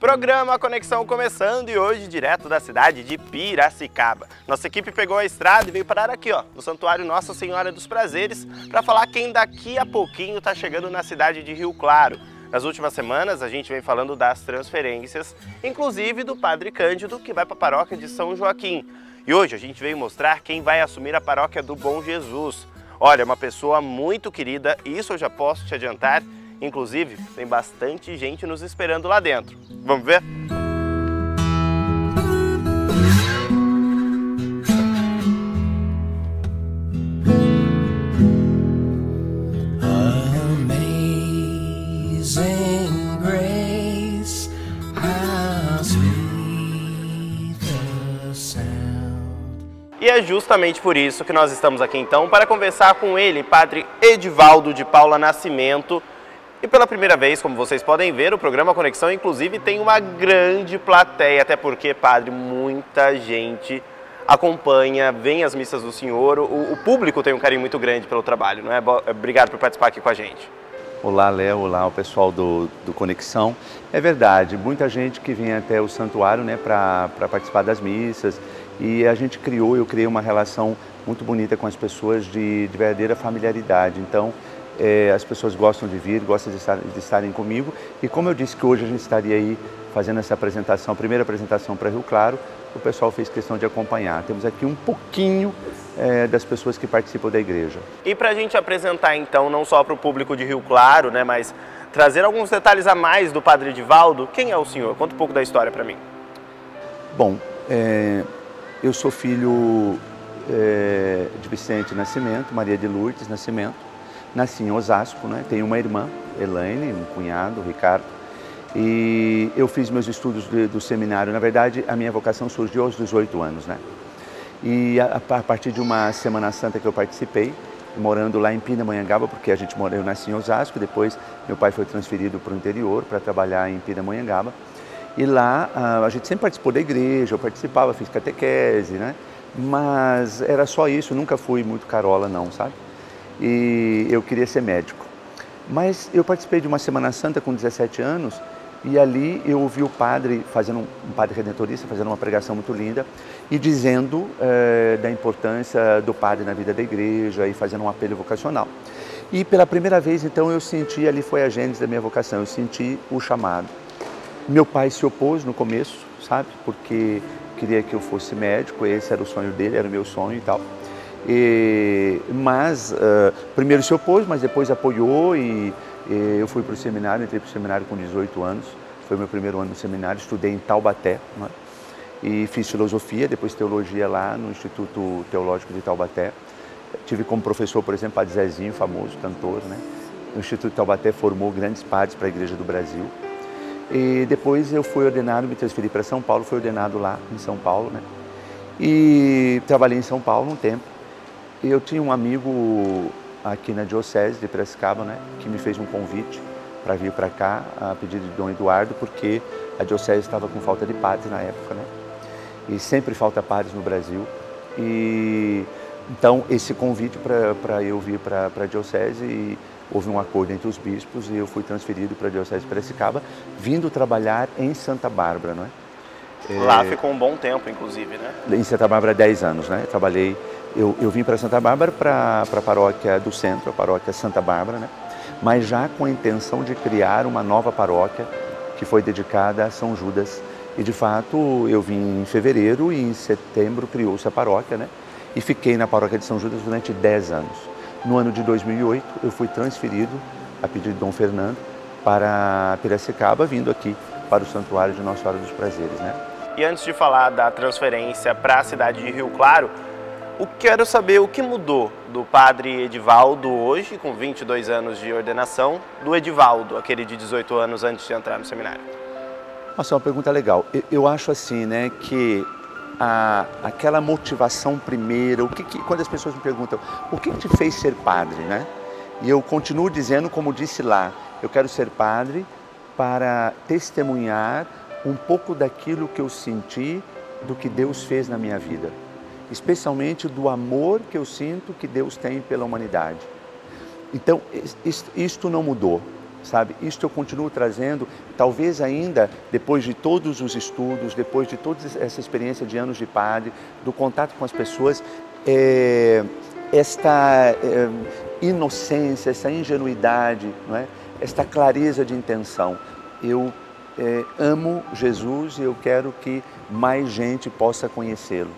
Programa Conexão começando e hoje direto da cidade de Piracicaba. Nossa equipe pegou a estrada e veio parar aqui, ó, no Santuário Nossa Senhora dos Prazeres, para falar quem daqui a pouquinho está chegando na cidade de Rio Claro. Nas últimas semanas a gente vem falando das transferências, inclusive do Padre Cândido, que vai para a paróquia de São Joaquim. E hoje a gente veio mostrar quem vai assumir a paróquia do Bom Jesus. Olha, uma pessoa muito querida, isso eu já posso te adiantar. Inclusive, tem bastante gente nos esperando lá dentro. Vamos ver? Amazing grace, how sweet the sound. E é justamente por isso que nós estamos aqui então, para conversar com ele, Padre Edivaldo de Paula Nascimento. E pela primeira vez, como vocês podem ver, o programa Conexão, inclusive, tem uma grande plateia, até porque, Padre, muita gente acompanha, vem às missas do Senhor, o público tem um carinho muito grande pelo trabalho, não é? Obrigado por participar aqui com a gente. Olá, Léo, olá, o pessoal do Conexão. É verdade, muita gente que vem até o santuário, né, para participar das missas, e a gente eu criei uma relação muito bonita com as pessoas de verdadeira familiaridade. Então, as pessoas gostam de vir, gostam de estarem comigo. E como eu disse que hoje a gente estaria aí fazendo essa apresentação, primeira apresentação para Rio Claro, o pessoal fez questão de acompanhar. Temos aqui um pouquinho das pessoas que participam da igreja. E para a gente apresentar então, não só para o público de Rio Claro, né, mas trazer alguns detalhes a mais do Padre Edivaldo, quem é o senhor? Conta um pouco da história para mim. Bom, eu sou filho de Vicente Nascimento, Maria de Lourdes Nascimento. Nasci em Osasco, né? Tenho uma irmã, Elaine, um cunhado, Ricardo. E eu fiz meus estudos do seminário. Na verdade, a minha vocação surgiu aos 18 anos, né? E a partir de uma Semana Santa que eu participei, morando lá em Pindamonhangaba, porque eu nasci em Osasco, depois meu pai foi transferido para o interior para trabalhar em Pindamonhangaba. E lá a gente sempre participou da igreja, eu participava, fiz catequese, né? Mas era só isso, nunca fui muito carola não, sabe? E eu queria ser médico. Mas eu participei de uma Semana Santa com 17 anos e ali eu ouvi o padre, um padre redentorista, fazendo uma pregação muito linda e dizendo da importância do padre na vida da igreja e fazendo um apelo vocacional. E pela primeira vez, então, eu senti, ali foi a gênese da minha vocação, eu senti o chamado. Meu pai se opôs no começo, sabe, porque queria que eu fosse médico, esse era o sonho dele, era o meu sonho e tal. Mas primeiro se opôs, mas depois apoiou e eu fui para o seminário, entrei para o seminário com 18 anos, foi meu primeiro ano no seminário, estudei em Taubaté, né? E fiz filosofia, depois teologia lá no Instituto Teológico de Taubaté. Tive como professor, por exemplo, Padre Zezinho, famoso cantor, né? O Instituto Taubaté formou grandes padres para a Igreja do Brasil. E depois eu fui ordenado, me transferi para São Paulo, fui ordenado lá em São Paulo, né? E trabalhei em São Paulo um tempo. Eu tinha um amigo aqui na Diocese de Piracicaba, né, que me fez um convite para vir para cá a pedido de Dom Eduardo, porque a Diocese estava com falta de padres na época, né? E sempre falta padres no Brasil. E então esse convite para eu vir para a Diocese, e houve um acordo entre os bispos e eu fui transferido para a Diocese de Piracicaba, vindo trabalhar em Santa Bárbara, não é? Lá ficou um bom tempo, inclusive, né? Em Santa Bárbara, 10 anos, né? Eu vim para Santa Bárbara, para a paróquia do centro, a paróquia Santa Bárbara, né? Mas já com a intenção de criar uma nova paróquia que foi dedicada a São Judas. E de fato eu vim em fevereiro e em setembro criou-se a paróquia, né? E fiquei na paróquia de São Judas durante 10 anos. No ano de 2008 eu fui transferido, a pedido de Dom Fernando, para Piracicaba, vindo aqui para o Santuário de Nossa Senhora dos Prazeres, né? E antes de falar da transferência para a cidade de Rio Claro, eu quero saber o que mudou do Padre Edivaldo hoje, com 22 anos de ordenação, do Edivaldo, aquele de 18 anos antes de entrar no seminário. Nossa, é uma pergunta legal. Eu acho assim, né, que aquela motivação primeira, quando as pessoas me perguntam, o que te fez ser padre, né? E eu continuo dizendo, como disse lá, eu quero ser padre para testemunhar um pouco daquilo que eu senti, do que Deus fez na minha vida. Especialmente do amor que eu sinto que Deus tem pela humanidade. Então, isto não mudou. sabe? Isto eu continuo trazendo, talvez ainda depois de todos os estudos, depois de toda essa experiência de anos de padre, do contato com as pessoas, esta inocência, essa ingenuidade, não é? Esta clareza de intenção. Eu amo Jesus e eu quero que mais gente possa conhecê-lo.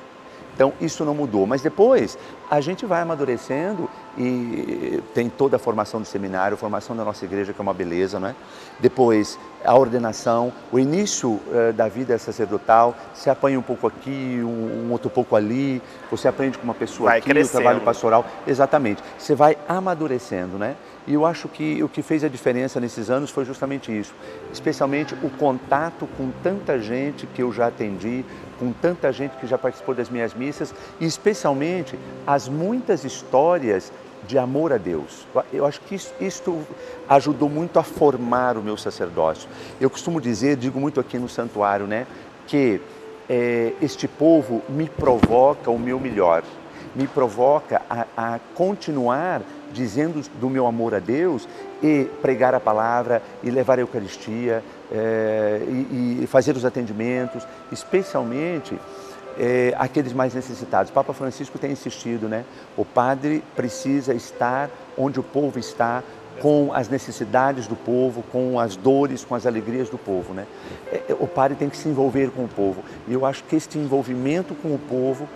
Então, isso não mudou, mas depois a gente vai amadurecendo e tem toda a formação do seminário, a formação da nossa igreja, que é uma beleza, não é? Depois, a ordenação, o início da vida sacerdotal, você apanha um pouco aqui, um outro pouco ali, você aprende com uma pessoa vai aqui, crescendo. o trabalho pastoral, exatamente. Você vai amadurecendo, né? E eu acho que o que fez a diferença nesses anos foi justamente isso, especialmente o contato com tanta gente que eu já atendi, com tanta gente que já participou das minhas missas e especialmente as muitas histórias de amor a Deus. Eu acho que isto ajudou muito a formar o meu sacerdócio. Eu costumo dizer, digo muito aqui no santuário, né, que este povo me provoca o meu melhor, me provoca a continuar dizendo do meu amor a Deus e pregar a palavra e levar a Eucaristia e fazer os atendimentos, especialmente aqueles mais necessitados. O Papa Francisco tem insistido, né? O padre precisa estar onde o povo está, com as necessidades do povo, com as dores, com as alegrias do povo, né? O padre tem que se envolver com o povo. E eu acho que este envolvimento com o povo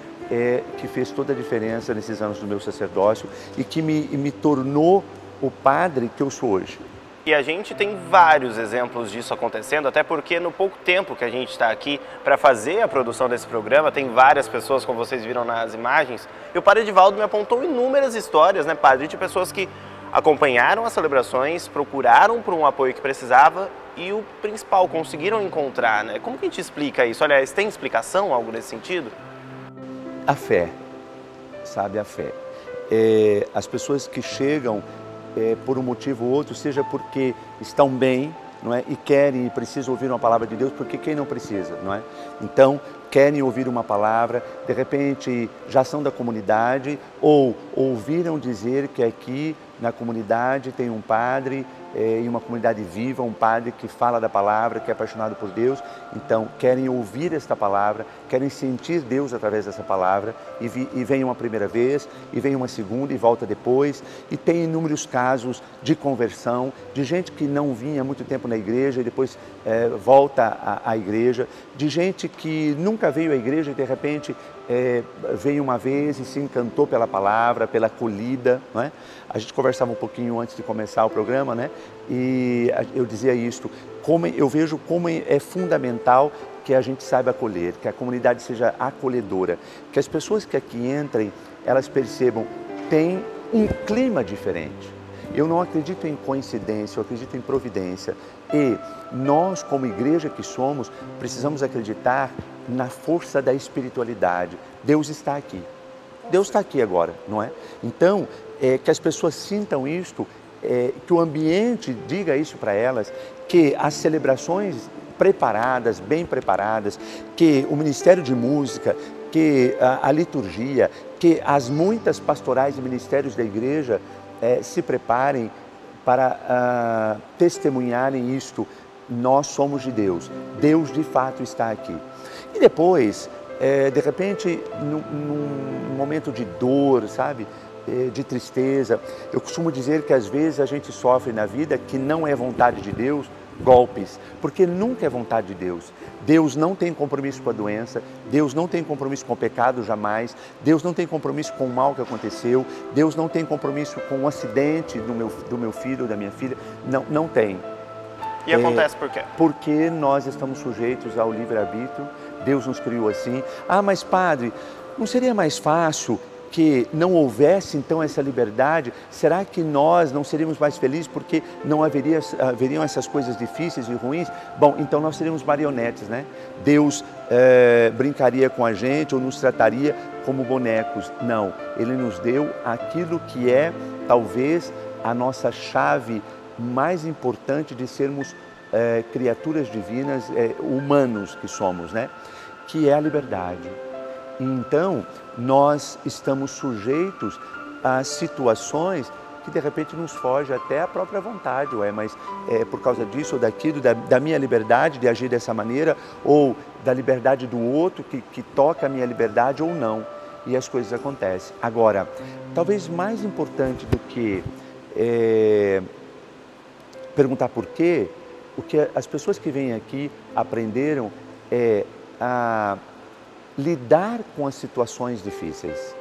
que fez toda a diferença nesses anos do meu sacerdócio e que me tornou o padre que eu sou hoje. E a gente tem vários exemplos disso acontecendo, até porque no pouco tempo que a gente está aqui para fazer a produção desse programa, tem várias pessoas, como vocês viram nas imagens, e o padre Edivaldo me apontou inúmeras histórias, né, padre, de pessoas que acompanharam as celebrações, procuraram por um apoio que precisava e o principal, conseguiram encontrar, né? Como que a gente explica isso? Aliás, tem explicação, algo nesse sentido? A fé, sabe, a fé. As pessoas que chegam por um motivo ou outro, seja porque estão bem, não é? E querem e precisam ouvir uma palavra de Deus, porque quem não precisa, não é? Então, querem ouvir uma palavra, de repente já são da comunidade ou ouviram dizer que aqui na comunidade tem um padre, em uma comunidade viva, um padre que fala da palavra, que é apaixonado por Deus, então querem ouvir esta palavra, querem sentir Deus através dessa palavra e vem uma primeira vez, e vem uma segunda e volta depois, e tem inúmeros casos de conversão, de gente que não vinha há muito tempo na igreja e depois volta à igreja, de gente que nunca veio à igreja e de repente veio uma vez e se encantou pela palavra, pela acolhida, não é? A gente conversava um pouquinho antes de começar o programa, né? E eu dizia isto, eu vejo como é fundamental que a gente saiba acolher, que a comunidade seja acolhedora, que as pessoas que aqui entrem, elas percebam, tem um clima diferente. Eu não acredito em coincidência, eu acredito em providência. E nós, como igreja que somos, precisamos acreditar na força da espiritualidade. Deus está aqui. Deus está aqui agora, não é? Então, que as pessoas sintam isto, que o ambiente diga isso para elas, que as celebrações preparadas, bem preparadas, que o Ministério de Música, que a liturgia, que as muitas pastorais e ministérios da igreja se preparem para testemunharem isto. Nós somos de Deus. Deus de fato está aqui. E depois, de repente, num momento de dor, sabe? De tristeza, eu costumo dizer que às vezes a gente sofre na vida que não é vontade de Deus, golpes, porque nunca é vontade de Deus. Deus não tem compromisso com a doença, Deus não tem compromisso com o pecado jamais, Deus não tem compromisso com o mal que aconteceu, Deus não tem compromisso com o acidente do meu filho ou da minha filha, não tem. E acontece por quê? Porque nós estamos sujeitos ao livre-arbítrio, Deus nos criou assim. Ah, mas padre, não seria mais fácil que não houvesse então essa liberdade? Será que nós não seríamos mais felizes porque não haveriam essas coisas difíceis e ruins? Bom, então nós seríamos marionetes, né? Deus brincaria com a gente ou nos trataria como bonecos. Não, Ele nos deu aquilo que é talvez a nossa chave mais importante de sermos criaturas divinas, humanos que somos, né? Que é a liberdade. Então, nós estamos sujeitos a situações que de repente nos foge até a própria vontade, mas é por causa disso ou daquilo, da minha liberdade de agir dessa maneira, ou da liberdade do outro que toca a minha liberdade ou não. E as coisas acontecem. Agora, talvez mais importante do que perguntar por quê, o que as pessoas que vêm aqui aprenderam é a lidar com as situações difíceis.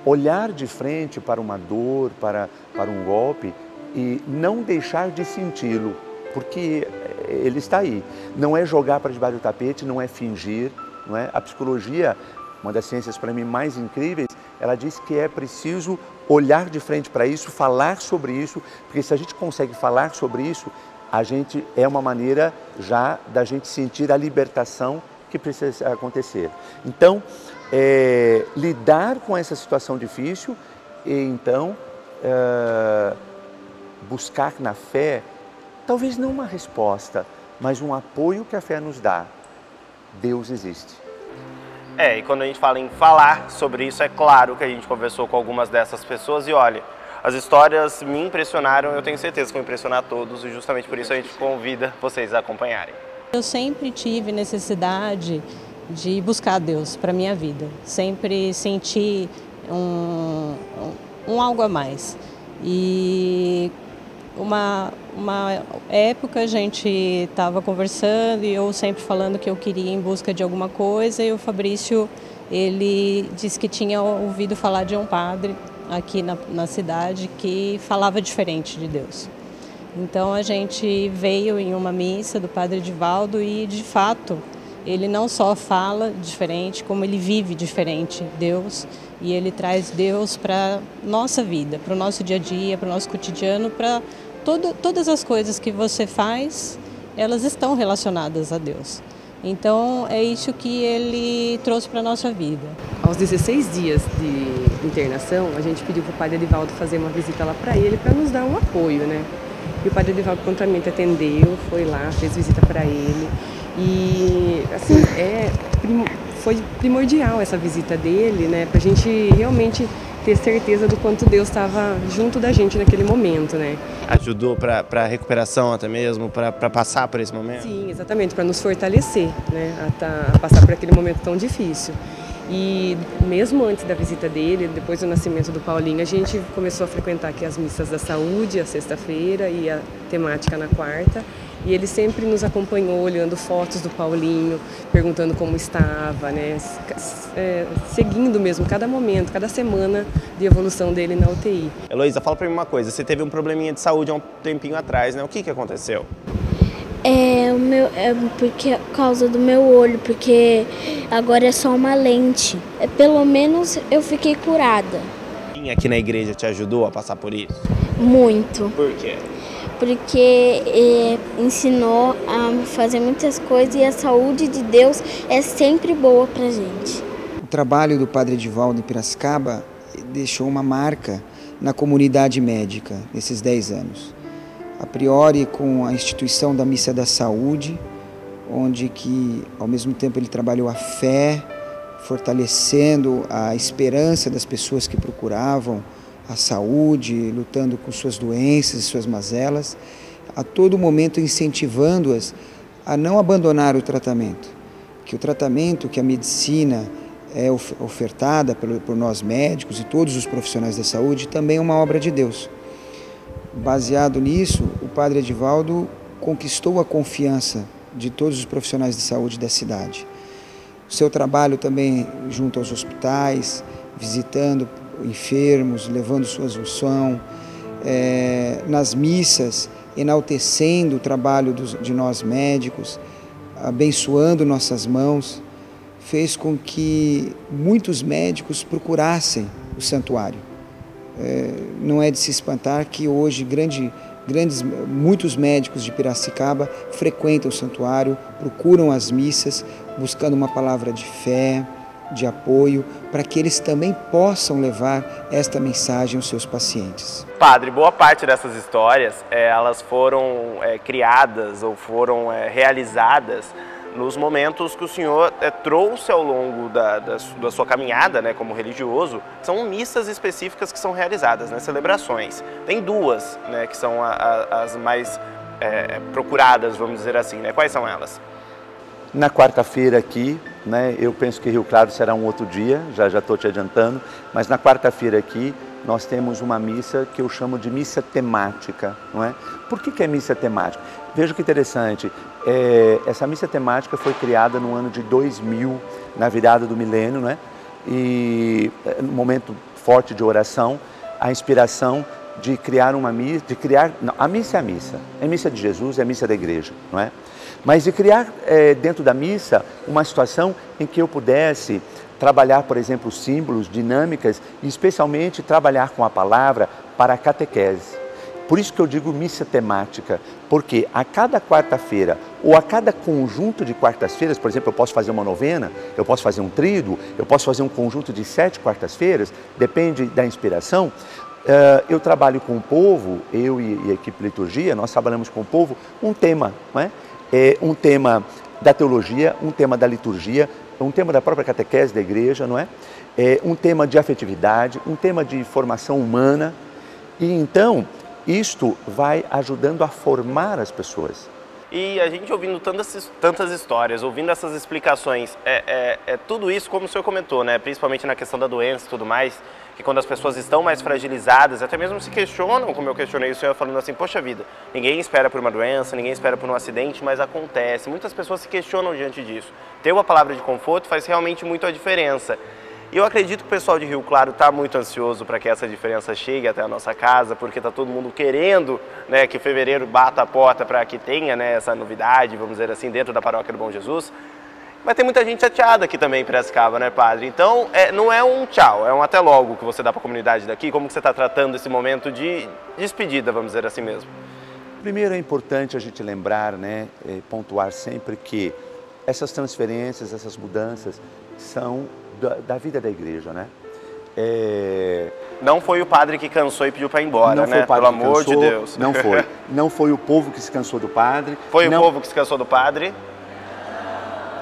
Olhar de frente para uma dor, para um golpe e não deixar de senti-lo, porque ele está aí. Não é jogar para debaixo do tapete, não é fingir, não é? A psicologia, uma das ciências para mim mais incríveis, ela diz que é preciso olhar de frente para isso, falar sobre isso, porque se a gente consegue falar sobre isso, é uma maneira já da gente sentir a libertação que precisa acontecer. Então, lidar com essa situação difícil e então buscar na fé, talvez não uma resposta, mas um apoio que a fé nos dá. Deus existe. E quando a gente fala em falar sobre isso, é claro que a gente conversou com algumas dessas pessoas e olha, as histórias me impressionaram, eu tenho certeza que vão impressionar todos e justamente por isso a gente convida vocês a acompanharem. Eu sempre tive necessidade de buscar Deus para a minha vida, sempre senti um algo a mais. E uma época a gente estava conversando e eu sempre falando que eu queria ir em busca de alguma coisa e o Fabrício, ele disse que tinha ouvido falar de um padre aqui na cidade que falava diferente de Deus. Então a gente veio em uma missa do Padre Edivaldo e de fato ele não só fala diferente, como ele vive diferente Deus e ele traz Deus para nossa vida, para o nosso dia a dia, para o nosso cotidiano, para todas as coisas que você faz, elas estão relacionadas a Deus. Então é isso que ele trouxe para a nossa vida. Aos 16 dias de internação, a gente pediu para o Padre Edivaldo fazer uma visita lá para ele, para nos dar um apoio, né? E o Padre Edivaldo prontamente atendeu, foi lá, fez visita para ele. E assim, foi primordial essa visita dele, né? Para a gente realmente ter certeza do quanto Deus estava junto da gente naquele momento, né? Ajudou para a recuperação até mesmo, para passar por esse momento? Sim, exatamente, para nos fortalecer, né? A passar por aquele momento tão difícil. E mesmo antes da visita dele, depois do nascimento do Paulinho, a gente começou a frequentar aqui as missas da saúde, a sexta-feira e a temática na quarta. E ele sempre nos acompanhou, olhando fotos do Paulinho, perguntando como estava, né? Seguindo mesmo cada momento, cada semana de evolução dele na UTI. Heloísa, fala pra mim uma coisa, você teve um probleminha de saúde há um tempinho atrás, né? O que aconteceu? Por causa do meu olho, porque agora é só uma lente. Pelo menos eu fiquei curada. Quem aqui na igreja te ajudou a passar por isso? Muito. Por quê? Porque ensinou a fazer muitas coisas e a saúde de Deus é sempre boa pra gente. O trabalho do Padre Edivaldo em Piracicaba deixou uma marca na comunidade médica nesses 10 anos. A priori com a instituição da Missa da Saúde, onde que ao mesmo tempo ele trabalhou a fé, fortalecendo a esperança das pessoas que procuravam a saúde, lutando com suas doenças e suas mazelas, a todo momento incentivando-as a não abandonar o tratamento. Que o tratamento, que a medicina é ofertada por nós médicos e todos os profissionais da saúde, também é uma obra de Deus. Baseado nisso, o Padre Edivaldo conquistou a confiança de todos os profissionais de saúde da cidade. O seu trabalho também junto aos hospitais, visitando enfermos, levando sua unção, nas missas, enaltecendo o trabalho de nós médicos, abençoando nossas mãos, fez com que muitos médicos procurassem o santuário. Não é de se espantar que hoje muitos médicos de Piracicaba frequentam o santuário, procuram as missas, buscando uma palavra de fé, de apoio, para que eles também possam levar esta mensagem aos seus pacientes. Padre, boa parte dessas histórias, elas foram criadas ou foram realizadas nos momentos que o senhor trouxe ao longo da sua caminhada, né, como religioso. São missas específicas que são realizadas, né, celebrações. Tem duas, né, que são as mais procuradas, vamos dizer assim, né? Quais são elas? Na quarta-feira aqui, né, eu penso que Rio Claro será um outro dia, já estou te adiantando, mas na quarta-feira aqui nós temos uma missa que eu chamo de missa temática, não é? Por que é missa temática? Veja que interessante, essa missa temática foi criada no ano de 2000, na virada do milênio, né? E no momento forte de oração, a inspiração de criar uma missa, a missa é a missa, é a missa de Jesus, é a missa da igreja, não é? Mas de criar dentro da missa uma situação em que eu pudesse trabalhar, por exemplo, símbolos, dinâmicas e especialmente trabalhar com a palavra para a catequese. Por isso que eu digo missa temática, porque a cada quarta-feira ou a cada conjunto de quartas-feiras, por exemplo, eu posso fazer uma novena, eu posso fazer um tríduo, eu posso fazer um conjunto de 7 quartas-feiras, depende da inspiração. Eu trabalho com o povo, eu e a equipe liturgia, nós trabalhamos com o povo um tema, não é? Um tema da teologia, um tema da liturgia, um tema da própria catequese da igreja, não é? Um tema de afetividade, um tema de formação humana. E então, isto vai ajudando a formar as pessoas. E a gente ouvindo tantas histórias, ouvindo essas explicações, tudo isso, como o senhor comentou, né? Principalmente na questão da doença e tudo mais, que quando as pessoas estão mais fragilizadas, até mesmo se questionam, como eu questionei o senhor falando assim, poxa vida, ninguém espera por uma doença, ninguém espera por um acidente, mas acontece. Muitas pessoas se questionam diante disso. Ter uma palavra de conforto faz realmente muito a diferença. E eu acredito que o pessoal de Rio Claro está muito ansioso para que essa diferença chegue até a nossa casa, porque está todo mundo querendo, né, que fevereiro bata a porta para que tenha, né, essa novidade, vamos dizer assim, dentro da paróquia do Bom Jesus. Mas tem muita gente chateada aqui também em Piracicaba, né, padre? Então, não é um tchau, é um até logo que você dá para a comunidade daqui. Como que você está tratando esse momento de despedida, vamos dizer assim mesmo? Primeiro é importante a gente lembrar, né, pontuar sempre que essas transferências, essas mudanças são da vida da igreja, né? Não foi o padre que cansou e pediu para ir embora, né? Pelo amor de Deus. Não foi. Não foi o povo que se cansou do padre. Foi o povo que se cansou do padre?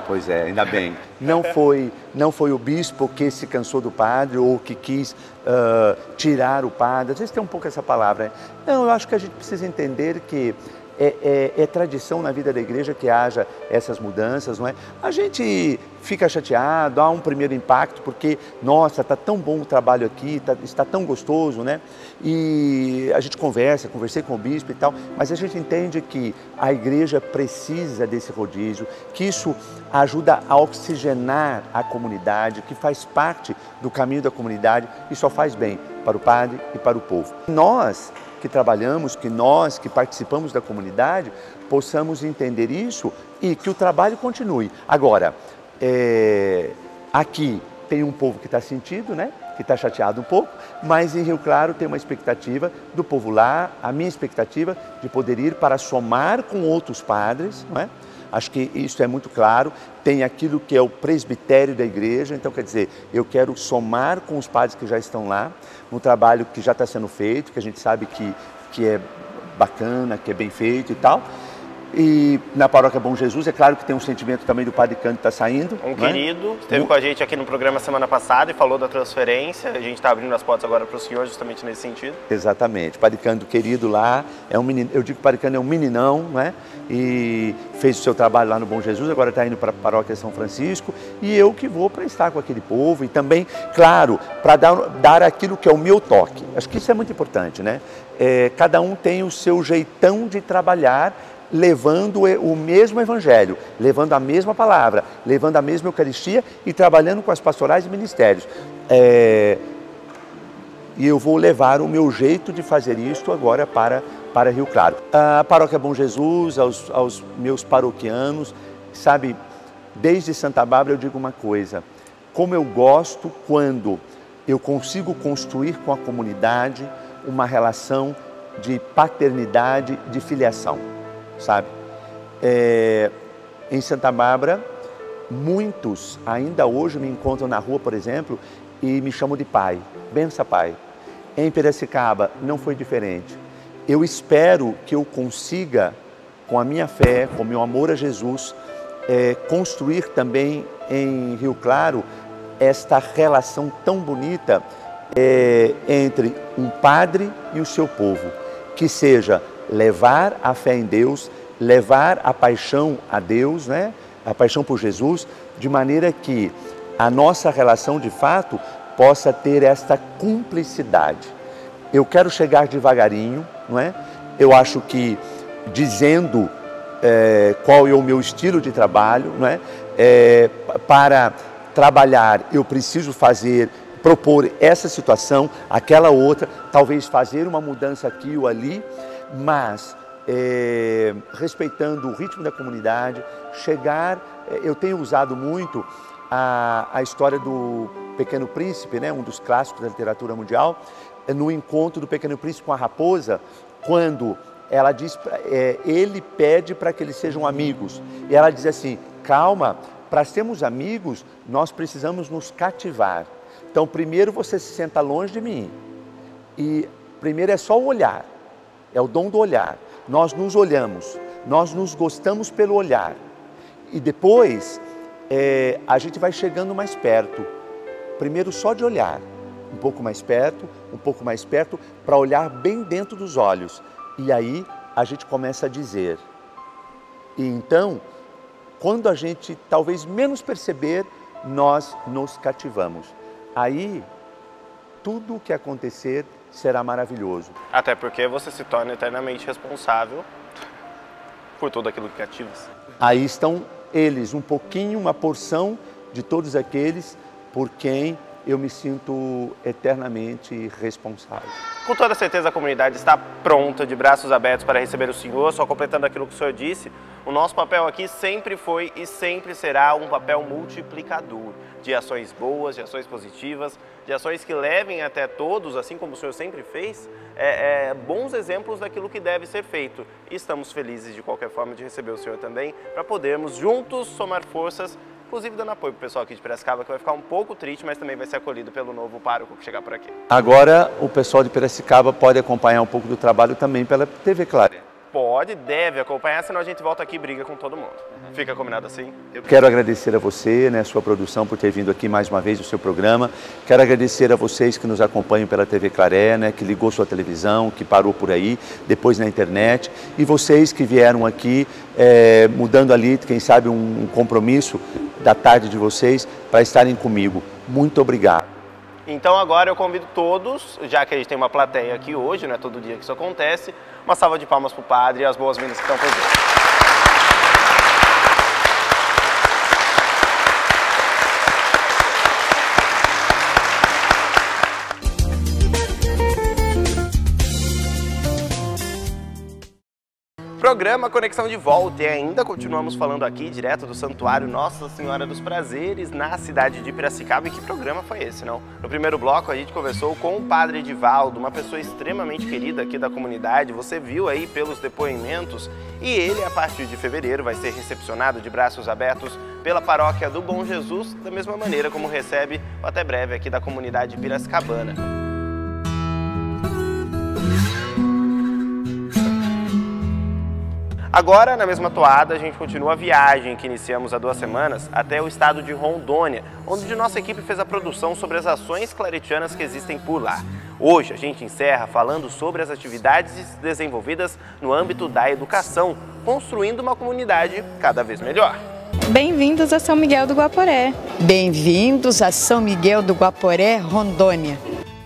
Pois é, ainda bem. Não foi o bispo que se cansou do padre ou que quis tirar o padre. Às vezes tem um pouco essa palavra, né? Não, eu acho que a gente precisa entender que é tradição na vida da igreja que haja essas mudanças, não é? A gente fica chateado, há um primeiro impacto, porque, nossa, está tão bom o trabalho aqui, está tão gostoso, né? E a gente conversei com o bispo e tal, mas a gente entende que a igreja precisa desse rodízio, que isso ajuda a oxigenar a comunidade, que faz parte do caminho da comunidade e só faz bem para o padre e para o povo. Nós que trabalhamos, que participamos da comunidade, possamos entender isso e que o trabalho continue. Agora, aqui tem um povo que está sentido, né? Que está chateado um pouco, mas em Rio Claro tem uma expectativa do povo lá, a minha expectativa de poder ir para somar com outros padres, não é? Acho que isso é muito claro. Tem aquilo que é o presbitério da igreja, então quer dizer, eu quero somar com os padres que já estão lá, no trabalho que já está sendo feito, que a gente sabe que é bacana, que é bem feito e tal. E na Paróquia Bom Jesus, é claro que tem um sentimento também do Padre Cândido está saindo. Um querido, esteve com a gente aqui no programa semana passada e falou da transferência. A gente está abrindo as portas agora para o senhor justamente nesse sentido. Exatamente. Padre Cândido querido lá, é um menino, eu digo que o Padre Cândido é um meninão, né? E fez o seu trabalho lá no Bom Jesus, agora está indo para a Paróquia São Francisco. E eu que vou para estar com aquele povo e também, claro, para dar aquilo que é o meu toque. Acho que isso é muito importante, né? Cada um tem o seu jeitão de trabalhar, levando o mesmo evangelho, levando a mesma palavra, levando a mesma Eucaristia e trabalhando com as pastorais e ministérios. E eu vou levar o meu jeito de fazer isto agora para Rio Claro. A Paróquia Bom Jesus, aos meus paroquianos, sabe, desde Santa Bárbara eu digo uma coisa, como eu gosto quando eu consigo construir com a comunidade uma relação de paternidade, de filiação. Sabe? Em Santa Bárbara, muitos ainda hoje me encontram na rua, por exemplo, e me chamam de pai, bença pai. Em Piracicaba não foi diferente. Eu espero que eu consiga, com a minha fé, com o meu amor a Jesus, construir também em Rio Claro esta relação tão bonita entre um padre e o seu povo, que seja levar a fé em Deus, levar a paixão a Deus, né? A paixão por Jesus, de maneira que a nossa relação de fato possa ter esta cumplicidade. Eu quero chegar devagarinho, não é? Eu acho que dizendo qual é o meu estilo de trabalho, não é? Para trabalhar eu preciso propor essa situação, aquela outra, talvez fazer uma mudança aqui ou ali, mas respeitando o ritmo da comunidade, eu tenho usado muito a história do Pequeno Príncipe, né, um dos clássicos da literatura mundial, no encontro do Pequeno Príncipe com a raposa, quando ela diz, ele pede para que eles sejam amigos, e ela diz assim, calma, para sermos amigos, nós precisamos nos cativar. Então, primeiro você se senta longe de mim, e primeiro é só o olhar, é o dom do olhar. Nós nos olhamos, nós nos gostamos pelo olhar, e depois a gente vai chegando mais perto, primeiro só de olhar, um pouco mais perto, para olhar bem dentro dos olhos, e aí a gente começa a dizer. E então, quando a gente talvez menos perceber, nós nos cativamos. Aí, tudo o que acontecer será maravilhoso. Até porque você se torna eternamente responsável por tudo aquilo que cativas. Aí estão eles, um pouquinho, uma porção de todos aqueles por quem eu me sinto eternamente responsável. Com toda certeza a comunidade está pronta, de braços abertos para receber o Senhor. Só completando aquilo que o Senhor disse, o nosso papel aqui sempre foi e sempre será um papel multiplicador, de ações boas, de ações positivas, de ações que levem até todos, assim como o Senhor sempre fez, bons exemplos daquilo que deve ser feito. E estamos felizes de qualquer forma de receber o Senhor também, para podermos juntos somar forças, inclusive dando apoio para o pessoal aqui de Piracicaba, que vai ficar um pouco triste, mas também vai ser acolhido pelo novo pároco que chegar por aqui. Agora o pessoal de Piracicaba pode acompanhar um pouco do trabalho também pela TV Clare. Pode, deve acompanhar, senão a gente volta aqui e briga com todo mundo. Fica combinado assim? Eu quero agradecer a você, né, a sua produção, por ter vindo aqui mais uma vez no seu programa. Quero agradecer a vocês que nos acompanham pela TV Claré, né, que ligou sua televisão, que parou por aí, depois na internet. E vocês que vieram aqui, mudando ali, quem sabe, um compromisso da tarde de vocês para estarem comigo. Muito obrigado. Então agora eu convido todos, já que a gente tem uma plateia aqui hoje, não é todo dia que isso acontece, uma salva de palmas para o padre e as boas-vindas que estão por vir. Programa Conexão de Volta, e ainda continuamos falando aqui direto do Santuário Nossa Senhora dos Prazeres, na cidade de Piracicaba. E que programa foi esse, não? No primeiro bloco a gente conversou com o Padre Edivaldo, uma pessoa extremamente querida aqui da comunidade, você viu aí pelos depoimentos, e ele a partir de fevereiro vai ser recepcionado de braços abertos pela paróquia do Bom Jesus, da mesma maneira como recebe até breve aqui da comunidade piracicabana. Agora, na mesma toada, a gente continua a viagem que iniciamos há 2 semanas até o estado de Rondônia, onde nossa equipe fez a produção sobre as ações claretianas que existem por lá. Hoje a gente encerra falando sobre as atividades desenvolvidas no âmbito da educação, construindo uma comunidade cada vez melhor. Bem-vindos a São Miguel do Guaporé. Bem-vindos a São Miguel do Guaporé, Rondônia.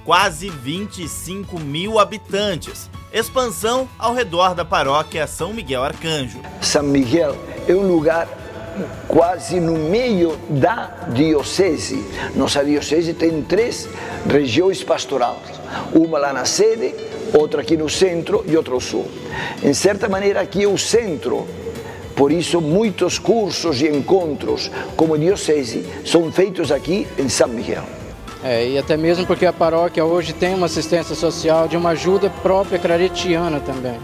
Quase 25 mil habitantes. Expansão ao redor da paróquia São Miguel Arcanjo. São Miguel é um lugar quase no meio da diocese. Nossa diocese tem 3 regiões pastorais. Uma lá na sede, outra aqui no centro e outra ao sul. Em certa maneira, aqui é o centro. Por isso, muitos cursos e encontros como diocese são feitos aqui em São Miguel. E até mesmo porque a paróquia hoje tem uma assistência social de uma ajuda própria claretiana também,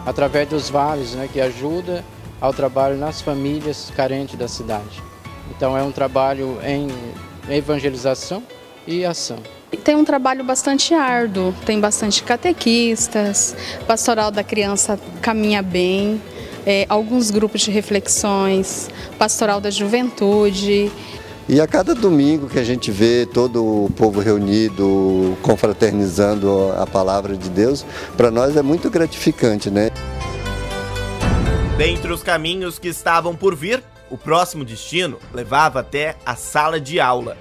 através dos vales, né, que ajuda ao trabalho nas famílias carentes da cidade. Então é um trabalho em evangelização e ação. Tem um trabalho bastante árduo, tem bastante catequistas, pastoral da criança caminha bem, alguns grupos de reflexões, pastoral da juventude. E a cada domingo que a gente vê todo o povo reunido, confraternizando a palavra de Deus, para nós é muito gratificante, né? Dentre os caminhos que estavam por vir, o próximo destino levava até a sala de aula.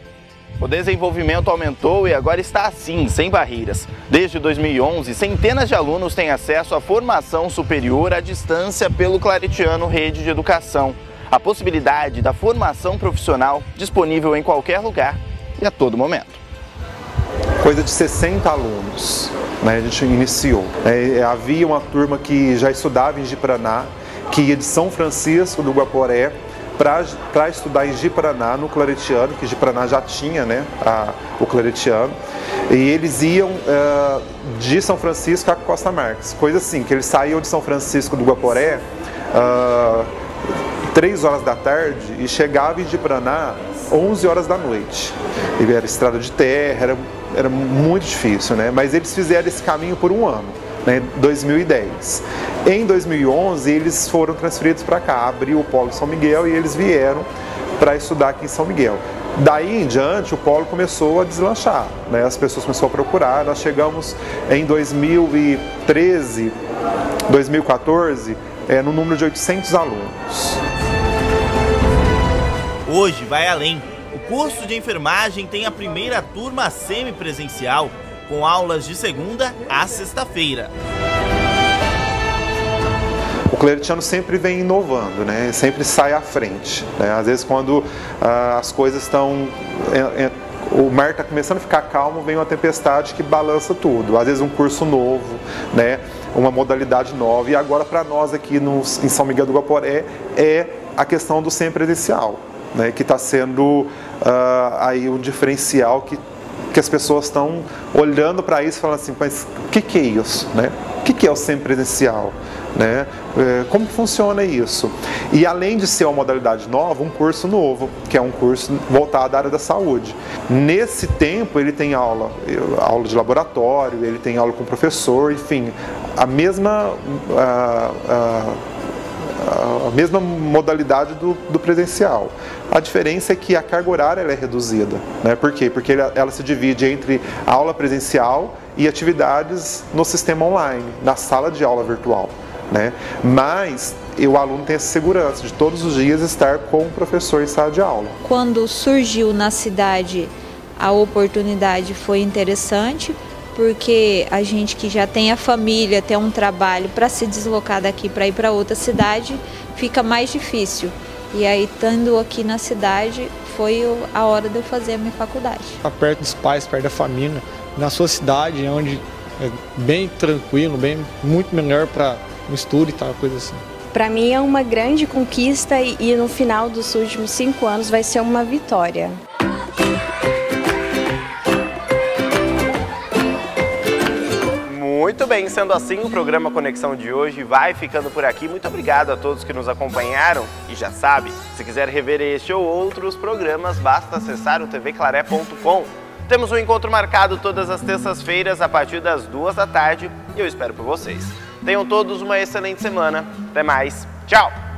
O desenvolvimento aumentou e agora está assim, sem barreiras. Desde 2011, centenas de alunos têm acesso à formação superior à distância pelo Claretiano Rede de Educação. A possibilidade da formação profissional disponível em qualquer lugar e a todo momento. Coisa de 60 alunos, né, a gente iniciou. Havia uma turma que já estudava em Ji-Paraná, que ia de São Francisco do Guaporé para estudar em Ji-Paraná, no Claretiano, que Ji-Paraná já tinha, né, o Claretiano, e eles iam de São Francisco a Costa Marques, coisa assim, que eles saíam de São Francisco do Guaporé 3 horas da tarde e chegavam em Ji-Paraná 11 horas da noite. E era estrada de terra, era muito difícil, né, mas eles fizeram esse caminho por um ano. 2010. Em 2011 eles foram transferidos para cá, abriu o Polo São Miguel e eles vieram para estudar aqui em São Miguel. Daí em diante o polo começou a deslanchar, né? As pessoas começaram a procurar, nós chegamos em 2013, 2014, no número de 800 alunos. Hoje vai além. O curso de enfermagem tem a primeira turma semipresencial, com aulas de segunda a sexta-feira. O Claretiano sempre vem inovando, né? Sempre sai à frente, né? Às vezes quando as coisas estão... o mar está começando a ficar calmo, vem uma tempestade que balança tudo. Às vezes um curso novo, né? Uma modalidade nova. E agora para nós aqui em São Miguel do Guaporé é a questão do semipresencial, né? Que está sendo aí um diferencial que as pessoas estão olhando para isso e falando assim, mas o que é isso, né? O que é o semipresencial, né? Como funciona isso? E além de ser uma modalidade nova, um curso novo, que é um curso voltado à área da saúde. Nesse tempo ele tem aula de laboratório, ele tem aula com o professor, enfim, a mesma modalidade do presencial. A diferença é que a carga horária ela é reduzida, né? Por quê? Porque ela se divide entre a aula presencial e atividades no sistema online, na sala de aula virtual, né? Mas o aluno tem essa segurança de todos os dias estar com o professor em sala de aula. Quando surgiu na cidade a oportunidade foi interessante, porque a gente que já tem a família, tem um trabalho para se deslocar daqui para ir para outra cidade, fica mais difícil. E aí, estando aqui na cidade, foi a hora de eu fazer a minha faculdade. Estar perto dos pais, perto da família, na sua cidade, onde é bem tranquilo, muito melhor para o estudo e tal, coisa assim. Para mim é uma grande conquista e no final dos últimos 5 anos vai ser uma vitória. Muito bem, sendo assim, o programa Conexão de hoje vai ficando por aqui. Muito obrigado a todos que nos acompanharam. E já sabe, se quiser rever este ou outros programas, basta acessar o tvclaré.com. Temos um encontro marcado todas as terças-feiras a partir das 2 da tarde e eu espero por vocês. Tenham todos uma excelente semana. Até mais. Tchau!